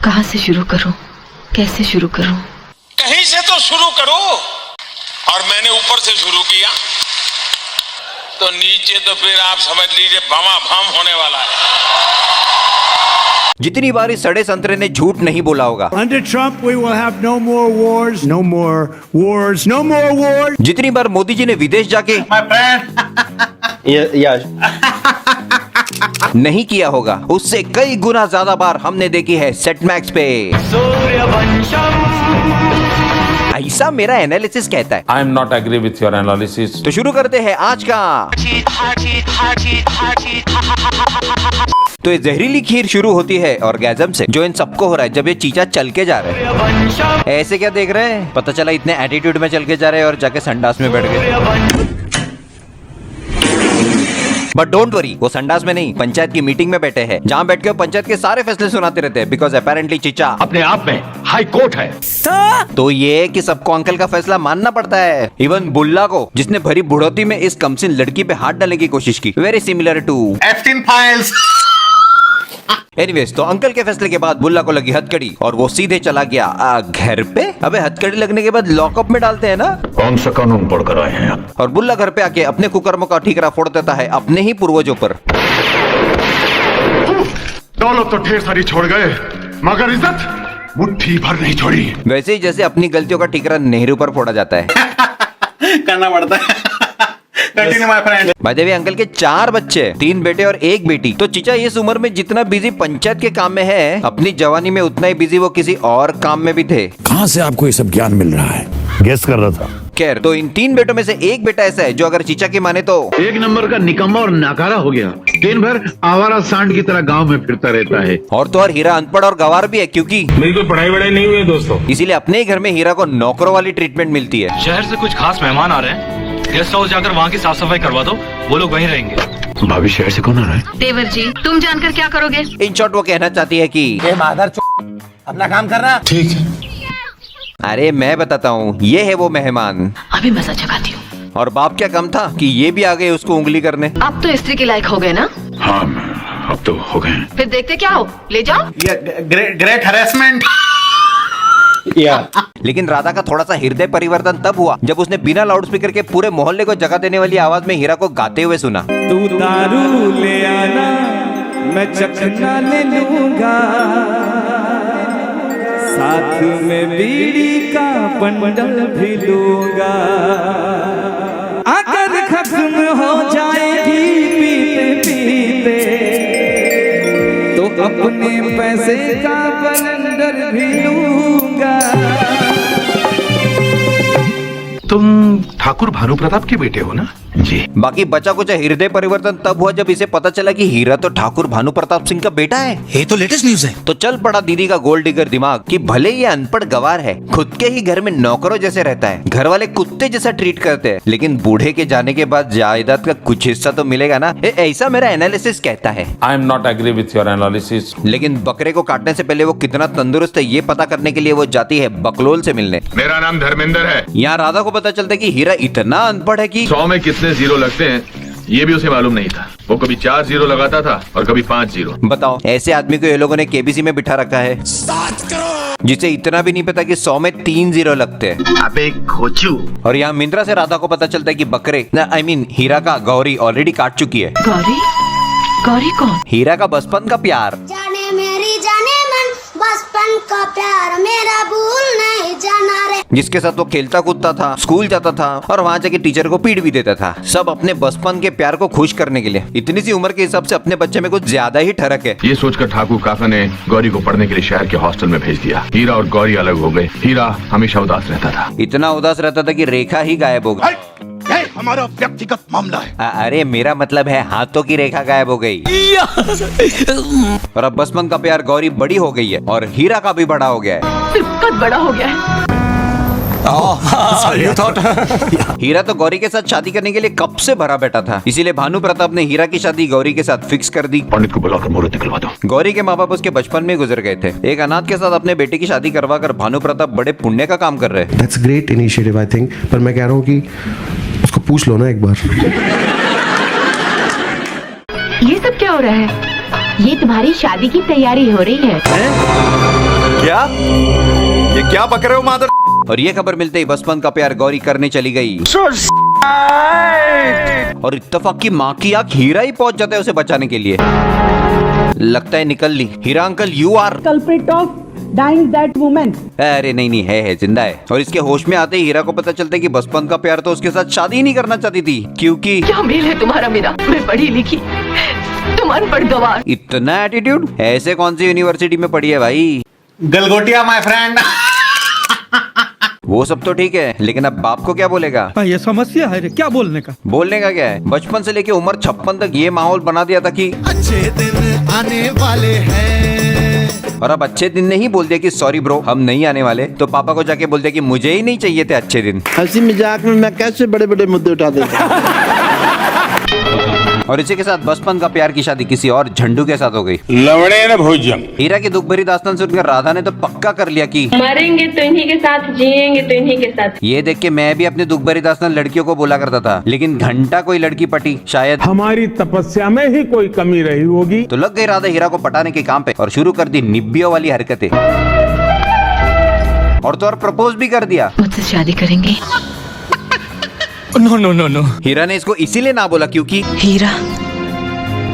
कहाँ से शुरू करूं, कैसे शुरू करूं? कहीं से तो शुरू करो। और मैंने ऊपर से शुरू किया तो नीचे तो फिर आप समझ लीजिए भमाभम होने वाला है। जितनी बार इस सड़े संतरे ने झूठ नहीं बोला होगा। Under Trump, we will have no more wars, no more wars, no more wars. जितनी बार मोदी जी ने विदेश जाके नहीं किया होगा, उससे कई गुना ज्यादा बार हमने देखी है सेट मैक्स पे। ऐसा मेरा एनालिसिस कहता है। I am not agree with your analysis. तो शुरू करते हैं आज का। तो ये जहरीली खीर शुरू होती है ऑर्गेज़म से, जो इन सबको हो रहा है जब ये चीचा चल के जा रहे हैं। ऐसे क्या देख रहे हैं? पता चला इतने एटीट्यूड में चल के जा रहे हैं और जाके संडास में बैठ गए। बट डोंट वरी, वो संडास में नहीं, पंचायत की मीटिंग में बैठे हैं, जहाँ बैठ के पंचायत के सारे फैसले सुनाते रहते हैं। बिकॉज अपेरेंटली चीचा अपने आप में हाई कोर्ट है। तो ये कि सबको अंकल का फैसला मानना पड़ता है, इवन बुल्ला को, जिसने भरी बुढ़ौती में इस कमसिन लड़की पे हाथ डालने की कोशिश की। Very similar to Epstein files. Anyways, तो अंकल के फैसले के बाद बुल्ला को लगी हथकड़ी और वो सीधे चला गया घर पे। अबे हथकड़ी लगने के बाद लॉकअप में डालते हैं ना। कौन सा कानून पढ़कर आए हैं आप? और बुल्ला घर पे आके अपने कुकर्मों का ठीकरा फोड़ देता है अपने ही पूर्वजों पर। दौलत तो ढेर सारी छोड़ गए, मगर इज्जत मुट्ठी भर नहीं छोड़ी। वैसे ही जैसे अपनी गलतियों का ठीकरा नेहरू पर फोड़ा जाता है। करना पड़ता है। भाई देवी, अंकल के 4 बच्चे, 3 बेटे और 1 बेटी। तो चीचा इस उम्र में जितना बिजी पंचायत के काम में है, अपनी जवानी में उतना ही बिजी वो किसी और काम में भी थे। कहाँ से आपको ये सब ज्ञान मिल रहा है? गेस कर रहा था। खैर, तो इन 3 बेटों में से 1 बेटा ऐसा है जो अगर चीचा की माने तो एक नंबर का निकम्मा और नाकारा हो गया। दिन भर आवारा सांड की तरह गांव में फिरता रहता है। और तो और हीरा अनपढ़ और गवार भी है, क्योंकि मेरी कोई पढ़ाई वढ़ाई नहीं हुई है दोस्तों। इसीलिए अपने ही घर में हीरा को नौकरों वाली ट्रीटमेंट मिलती है। शहर से कुछ खास मेहमान आ रहे हैं, गेस्ट हाउस जाकर वहाँ की साफ सफाई करवा दो, वो लोग वहीं रहेंगे। भाभी शहर से कौन आ रहा है? देवर जी, तुम जानकर क्या करोगे? इन शॉर्ट वो कहना चाहती है कि अपना काम करना। ठीक है। अरे मैं बताता हूँ, ये है वो मेहमान। अभी मजा चखाती हूँ। और बाप क्या कम था कि ये भी आ गए उसको उंगली करने। अब तो स्त्री के लायक हो गए ना? हाँ, अब तो हो गए। फिर देखते क्या हो, ले जाओ। Great harassment. लेकिन राधा का थोड़ा सा हृदय परिवर्तन तब हुआ जब उसने बिना लाउडस्पीकर के पूरे मोहल्ले को जगा देने वाली आवाज में हीरा को गाते हुए सुना। तू दारू ले आना, मैं चखना ले लूंगा, साथ में बीड़ी का बंडल भी लूंगा। अगर खत्म हो जाएगी पीते पीते, तो अपने पैसे का बंडल भी लूंगा। तुम ठाकुर भानु प्रताप के बेटे हो ना? जी। बाकी बचा कुछ हृदय परिवर्तन तब हुआ जब इसे पता चला कि हीरा तो ठाकुर भानु प्रताप सिंह का बेटा है। ये तो लेटेस्ट न्यूज़ है। तो चल पड़ा दीदी का गोल्ड डिगर दिमाग कि भले ये अनपढ़ गवार है, खुद के ही घर में नौकरों जैसे रहता है, घर वाले कुत्ते जैसा ट्रीट करते हैं, लेकिन बूढ़े के जाने के बाद जायदाद का कुछ हिस्सा तो मिलेगा ना। ऐसा मेरा एनालिसिस कहता है। I am not agree with your analysis. लेकिन बकरे को काटने से पहले वो कितना तंदुरुस्त है ये पता करने के लिए वो जाती है बकलोल से मिलने। मेरा नाम धर्मेंद्र है। यहाँ राधा को पता चलता है कि हीरा इतना अनपढ़ है कि 100 में कितने जीरो लगते हैं ये भी उसे मालूम नहीं था। वो कभी 4 जीरो लगाता था और कभी 5 जीरो। बताओ, ऐसे आदमी को ये लोगों ने केबीसी में बिठा रखा है, जिसे इतना भी नहीं पता कि 100 में 3 जीरो लगते हैं। अबे खोचू। और यहाँ मिंत्रा से राधा को पता चलता है कि बकरे I mean हीरा का गौरी ऑलरेडी काट चुकी है। गौरी? गौरी कौन? हीरा का बचपन का प्यार। जाने मेरी जाने मन, बचपन का प्यार मेरा भूल नहीं जाना रे। जिसके साथ वो खेलता कूदता था, स्कूल जाता था और वहाँ जाके टीचर को पीट भी देता था, सब अपने बचपन के प्यार को खुश करने के लिए। इतनी सी उम्र के हिसाब से अपने बच्चे में कुछ ज्यादा ही ठरक है। ये सोचकर ठाकुर काका ने गौरी को पढ़ने के लिए शहर के हॉस्टल में भेज दिया। हीरा और गौरी अलग हो गए। हीरा हमेशा उदास रहता था, इतना उदास रहता था कि रेखा ही गायब हो गई। हमारा व्यक्तिगत मामला है। अरे मेरा मतलब है हाथों की रेखा गायब हो गई। और अब बचपन का प्यार गौरी बड़ी हो गई है और हीरा का भी बड़ा हो गया है। सिर्फ कद बड़ा हो गया है। हीरा तो गौरी के साथ शादी करने के लिए कब से भरा बैठा था, इसीलिए भानु प्रताप ने हीरा की शादी गौरी के साथ फिक्स कर दी। पंडित को बुलाकर मुहूर्त निकलवा दो। गौरी के माँ बाप उसके बचपन में गुजर गए थे। एक अनाथ के साथ अपने बेटे की शादी करवा कर भानु प्रताप बड़े पुण्य का काम कर रहे हैं। That's great initiative, I think. पर मैं कह रहा हूँ कि उसको पूछ लो ना एक बार। ये सब क्या हो रहा है? ये तुम्हारी शादी की तैयारी हो रही है। क्या? ये क्या बक रहे हो मादर? और ये खबर मिलते ही बचपन का प्यार गौरी करने चली गई और इत्तेफाक की माँ की आंख हीरा ही पहुंच जाता है उसे बचाने के लिए। लगता है निकल ली। Heera uncle you are culprit of dying that woman. अरे नहीं है जिंदा है। और इसके होश में आते ही हीरा को पता चलता है कि बचपन का प्यार तो उसके साथ शादी ही नहीं करना चाहती थी, क्योंकि क्या मेल है तुम्हारा मेरा? मैं पढ़ी लिखी, तुम अनपढ़ गवार। इतना एटीट्यूड ऐसे कौन सी यूनिवर्सिटी में पढ़ी है भाई? Galgotia my friend. वो सब तो ठीक है, लेकिन अब बाप को क्या बोलेगा? ये समस्या है रे, क्या बोलने का? बोलने का क्या है? बचपन से लेके उम्र 56 तक ये माहौल बना दिया था कि अच्छे दिन आने वाले हैं। और अब अच्छे दिन नहीं बोल दिया कि सॉरी ब्रो हम नहीं आने वाले, तो पापा को जाके बोल दिया कि मुझे ही नहीं चाहिए थे अच्छे दिन। हंसी मजाक में मैं कैसे बड़े बड़े मुद्दे उठा देता। और इसी के साथ बचपन का प्यार की शादी किसी और झंडू के साथ हो गई। लवड़े न भोजन। हीरा की दुख भरी दास्तान सुनकर राधा ने तो पक्का कर लिया कि मरेंगे तो इन्हीं के साथ, जिएंगे तो इन्हीं के साथ। ये देख के मैं भी अपनी दुख भरी दास्तान लड़कियों को बोला करता था, लेकिन घंटा कोई लड़की पटी, शायद हमारी तपस्या में ही कोई कमी रही होगी। तो लग गई राधा हीरा को पटाने के काम पे और शुरू कर दी निब्बियों वाली हरकतें। और तो और प्रपोज भी कर दिया। मुझसे शादी करेंगे? No no no no. Heera ने इसको इसीलिए ना बोला क्योंकि हीरा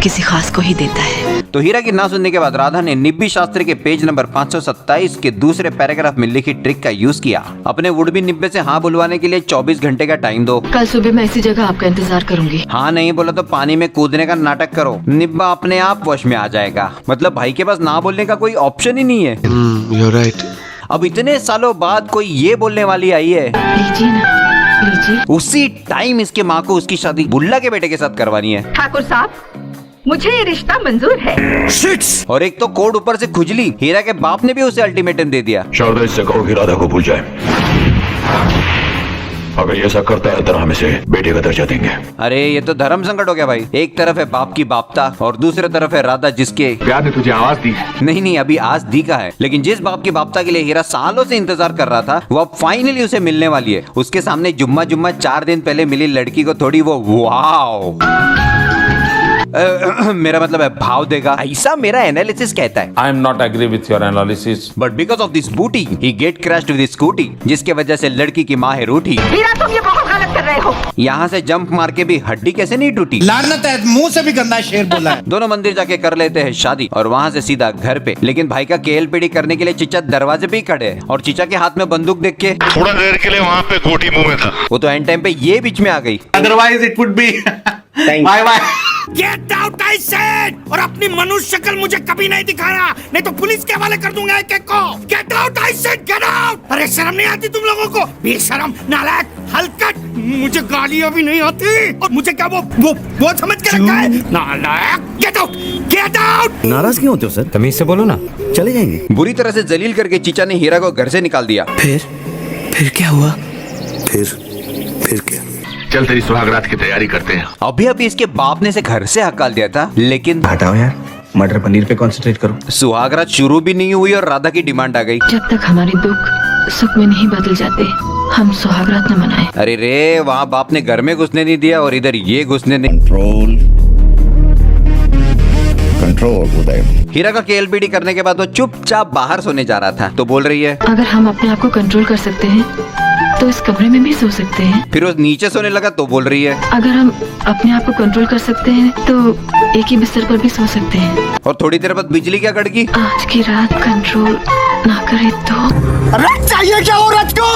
किसी खास को ही देता है। तो हीरा की ना सुनने के बाद राधा ने निब्बी शास्त्र के पेज नंबर 527 के दूसरे पैराग्राफ में लिखी ट्रिक का यूज किया। अपने वुड बी निब्बे से हाँ बुलवाने के लिए 24 घंटे का टाइम दो। कल सुबह मैं इसी जगह आपका इंतजार करूंगी। हाँ नहीं बोला तो पानी में कूदने का नाटक करो, निब्बा अपने आप वश में आ जाएगा। मतलब भाई के पास ना बोलने का कोई ऑप्शन ही नहीं है। You're right. अब इतने सालों बाद कोई ये बोलने वाली आई है। लीजिए ना, लीजिए। उसी टाइम इसके माँ को उसकी शादी बुल्ला के बेटे के साथ करवानी है। ठाकुर साहब, मुझे ये रिश्ता मंजूर है। और एक तो कोड ऊपर से खुजली, हीरा के बाप ने भी उसे अल्टीमेटम दे दिया। शारदा इससे कहो कि राधा को भूल जाए। अगर ऐसा करता है तो हम इसे बेटे का दर्जा देंगे। अरे ये तो धर्म संकट हो गया भाई। एक तरफ है बाप की बापता और दूसरी तरफ है राधा जिसके प्यार ने तुझे आवाज दी। नहीं अभी आज दी का है, लेकिन जिस बाप की बापता के लिए हीरा सालों से इंतजार कर रहा था वो अब फाइनली उसे मिलने वाली है। उसके सामने जुम्मा 4 दिन पहले मिली लड़की को थोड़ी वो वाओ मेरा मतलब है भाव देगा, ऐसा मेरा एनालिसिस कहता है। I am not agree with your analysis. But because of this बूटी ही गेट क्रैश्ड विद स्कूटी, जिसके वजह से लड़की की माँ है रूठी। हीरा तुम ये बहुत गलत कर रहे हो। यहाँ से जंप मार के भी हड्डी कैसे नहीं टूटी? लानत है, मुंह से भी गंदा शेर बोला है। दोनों मंदिर जाके कर लेते हैं शादी और वहाँ से सीधा घर पे। लेकिन भाई का केएलपीडी करने के लिए चीचा दरवाजे पे ही खड़े हैं और चीचा के हाथ में बंदूक देख के थोड़ा देर के लिए वहाँ पे गोटी मुंह में था। वो तो एंड टाइम पे ये बीच में आ गई। Otherwise it would be bye bye. Get out I said. और अपनी मनुष्य शक्ल मुझे कभी नहीं दिखाना, नहीं तो पुलिस के हवाले कर दूंगा एक एक को। Gate out I said, get out. अरे शर्म नहीं आती तुम लोगों को? बेशरम, नालायक, हलकट। मुझे गालियां भी नहीं आती और मुझे क्या वो समझ के रखा है? नालायक, गेट आउट, गेट आउट। नाराज क्यों होते हो सर? तमीज से बोलो ना, चले जाएंगे। बुरी तरह से जलील करके चीचा ने हीरा को घर से निकाल दिया। फिर क्या हुआ? फिर क्या? चल तेरी सुहागरात की तैयारी करते हैं। अभी इसके बाप ने इसे घर से हकाल दिया था, लेकिन हटाओ यार, मटर पनीर पे कंसंट्रेट करो। सुहागरात शुरू भी नहीं हुई और राधा की डिमांड आ गई। जब तक हमारे दुख सुख में नहीं बदल जाते, हम सुहागरात न मनाएं। अरे रे, वहाँ बाप ने घर में घुसने नहीं दिया और इधर ये घुसने नहीं। कंट्रोल उदय। हीरा का केएलपीडी करने के बाद वो चुपचाप बाहर सोने जा रहा था, तो बोल रही है अगर हम अपने आप को कंट्रोल कर सकते हैं तो इस कमरे में भी सो सकते हैं। फिर वो नीचे सोने लगा तो बोल रही है अगर हम अपने आप को कंट्रोल कर सकते हैं तो एक ही बिस्तर पर भी सो सकते हैं। और थोड़ी देर बाद बिजली क्या कड़की। आज की रात कंट्रोल ना करे तो रथ चाहिए क्या औरत को?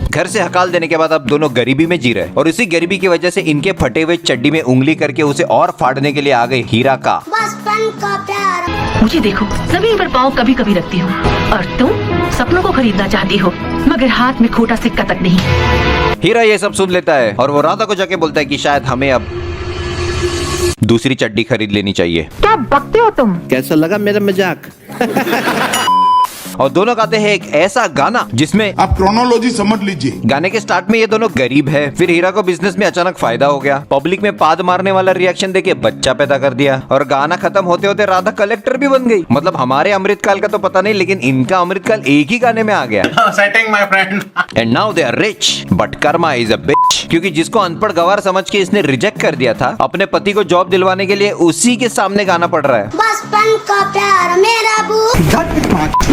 घर से हकाल देने के बाद अब दोनों गरीबी में जी रहे और इसी गरीबी की वजह से इनके फटे हुए चड्डी में उंगली करके उसे और फाड़ने के लिए आ गए हीरा का बचपन का प्यार। मुझे देखो, जमीन पर पाँव कभी कभी रखती हूँ और तुम सपनों को खरीदना चाहती हो, मगर हाथ में खोटा सिक्का तक नहीं। हीरा ये सब सुन लेता है और वो राधा को जाके बोलता है कि शायद हमें अब दूसरी चड्डी खरीद लेनी चाहिए। क्या बकते हो तुम? कैसा लगा मेरा मजाक? और दोनों गाते हैं एक ऐसा गाना जिसमें आप क्रोनोलॉजी समझ लीजिए। गाने के स्टार्ट में ये दोनों गरीब है, फिर हीरा को बिजनेस में अचानक फायदा हो गया, पब्लिक में पाद मारने वाला रिएक्शन देके बच्चा पैदा कर दिया और गाना खत्म होते होते राधा कलेक्टर भी बन गई। मतलब हमारे अमृतकाल का तो पता नहीं, लेकिन इनका अमृतकाल एक ही गाने में आ गया। Setting my friend. And now they are rich but karma is a bitch, क्योंकि जिसको अनपढ़ गवार समझ के इसने रिजेक्ट कर दिया था, अपने पति को जॉब दिलवाने के लिए उसी के सामने गाना पड़ रहा है। बचपन का प्यार मेरा भूल।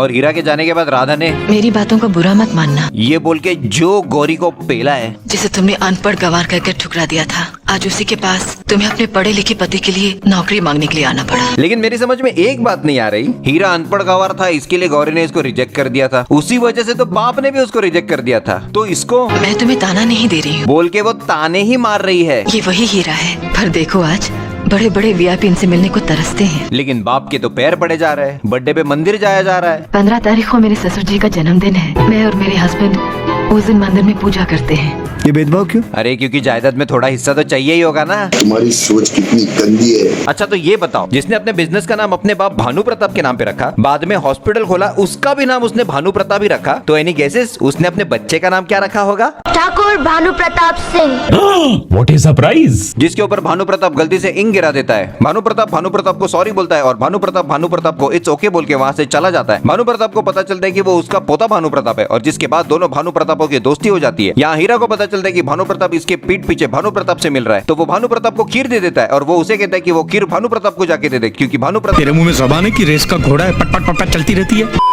और हीरा के जाने के बाद राधा ने मेरी बातों का बुरा मत मानना। ये बोल के जो गौरी को पेला है, जिसे तुमने अनपढ़ गवार कहकर ठुकरा दिया था, आज उसी के पास तुम्हें अपने पढ़े लिखे पति के लिए नौकरी मांगने के लिए आना पड़ा। लेकिन मेरी समझ में एक बात नहीं आ रही, हीरा अनपढ़ गवार था, इसके लिए गौरी ने इसको रिजेक्ट कर दिया था, उसी वजह से तो बाप ने भी उसको रिजेक्ट कर दिया था, तो इसको मैं तुम्हें ताना नहीं दे रही हूँ, बोल के वो ताने ही मार रही है। ये वही हीरा है, पर देखो आज बड़े बड़े वीआईपी इनसे मिलने को तरसते हैं। लेकिन बाप के तो पैर पड़े जा रहे हैं, बर्थडे पे मंदिर जाया जा रहा है। 15 तारीख को मेरे ससुर जी का जन्मदिन है, मैं और मेरे हस्बैंड उस दिन मंदिर में पूजा करते हैं। ये भेदभाव क्यों? अरे क्योंकि जायदाद में थोड़ा हिस्सा तो चाहिए ही होगा ना। तुम्हारी सोच कितनी गंदी है। अच्छा तो ये बताओ, जिसने अपने बिजनेस का नाम अपने बाप भानु प्रताप के नाम पे रखा, बाद में हॉस्पिटल खोला, उसका भी नाम उसने भानु प्रताप ही रखा, तो एनी गेसेस उसने अपने बच्चे का नाम क्या रखा होगा? Thakur Bhanu Pratap Singh. What is surprise? जिसके ऊपर भानु प्रताप गलती से इंग गिरा देता है। भानु प्रताप को सॉरी बोलता है और भानु प्रताप को इट्स ओके बोल के वहाँ से चला जाता है। भानु प्रताप को पता चलता है कि वो उसका पोता भानु प्रताप है, और जिसके बाद दोनों भानु प्रतापों की दोस्ती हो जाती है। यहाँ हीरा को पता चलता है कि भानु प्रताप इसके पीठ पीछे भानु प्रताप से मिल रहा है, तो वो भानु प्रताप को खीर दे देता है, और वो उसे कहता है कि वो खीर भानु प्रताप को जाके दे दे, क्योंकि भानु प्रताप तेरे मुंह में ज़बान है कि रेस का घोड़ा है, पट पट पट पट चलती रहती है।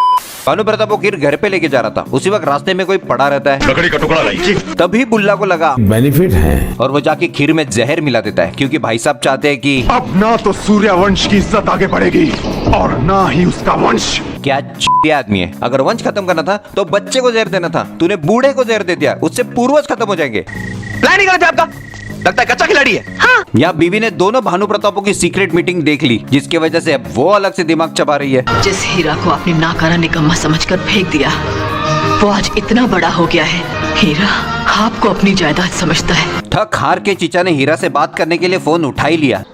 भानु प्रताप को खीर घर पे लेके जा रहा था, उसी वक्त रास्ते में कोई पड़ा रहता है, लकड़ी का टुकड़ा लाई। तभी बुल्ला को लगा बेनिफिट है। और वो जाके खीर में जहर मिला देता है, क्योंकि भाई साहब चाहते हैं कि अब ना तो सूर्यवंश की इज्जत आगे बढ़ेगी और ना ही उसका वंश। क्या चूतिया आदमी है, अगर वंश खत्म करना था तो बच्चे को जहर देना था, तूने बूढ़े को जहर दे दिया, उससे पूर्वज खत्म हो जाएंगे। प्लान ही गलत है आपका, लगता है कच्चा खिलाड़ी है। हाँ। यहाँ बीवी ने दोनों भानु प्रतापों की सीक्रेट मीटिंग देख ली, जिसकी वजह से अब वो अलग से दिमाग चबा रही है। जिस हीरा को आपने नाकारा निकम्मा समझकर फेंक दिया, वो आज इतना बड़ा हो गया है। हीरा आपको अपनी जायदाद समझता है। थक हार के चीचा ने हीरा से बात करने के लिए फोन उठा ही लिया।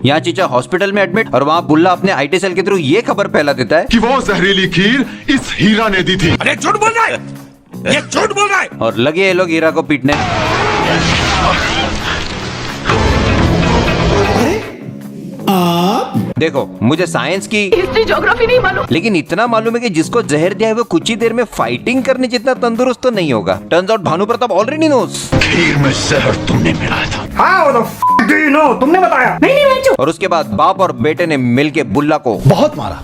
यहाँ चीचा हॉस्पिटल में एडमिट, और वहाँ बुल्ला अपने आईटी सेल के थ्रू ये खबर फैला देता है कि वो जहरीली खीर इस हीरा ने दी थी। अरे झूठ बोल रहा है, ये झूठ बोल रहा है। और लगे ये लोग हीरा को पीटने। देखो, मुझे साइंस की हिस्ट्री ज्योग्राफी नहीं मालूम, लेकिन इतना मालूम है कि जिसको जहर दिया है वो कुछ ही देर में फाइटिंग करने जितना तंदुरुस्त तो नहीं होगा। Turns out Bhanu Pratap already knows. खीर में जहर तुमने मिलाया था। तुमने बताया नहीं। और उसके बाद बाप और बेटे ने मिलके बुल्ला को बहुत मारा,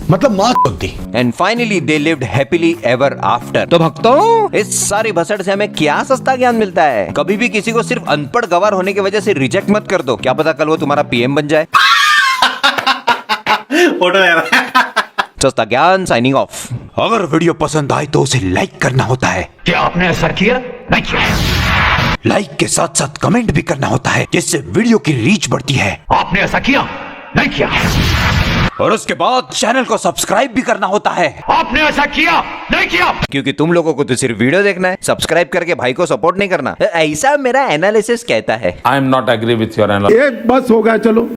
मतलब मार दी। And finally they lived happily ever after. तो भक्तों, इस सारी भसड़ से हमें क्या सस्ता ज्ञान मिलता है? कभी भी किसी को सिर्फ अनपढ़ गवार होने की वजह से रिजेक्ट मत कर दो, क्या पता कल वो तुम्हारा पीएम बन जाए। सस्ता ज्ञान साइनिंग ऑफ। अगर वीडियो पसंद आए तो उसे लाइक करना होता है। क्या आपने ऐसा किया? नहीं किया। लाइक के साथ साथ कमेंट भी करना होता है, जिससे वीडियो की रीच बढ़ती है। आपने ऐसा किया? नहीं किया। और उसके बाद चैनल को सब्सक्राइब भी करना होता है। आपने ऐसा किया? नहीं किया। क्योंकि तुम लोगों को तो सिर्फ वीडियो देखना है, सब्सक्राइब करके भाई को सपोर्ट नहीं करना। ऐसा मेरा एनालिसिस कहता है। I am not agree with your analysis. ये बस हो गया, चलो।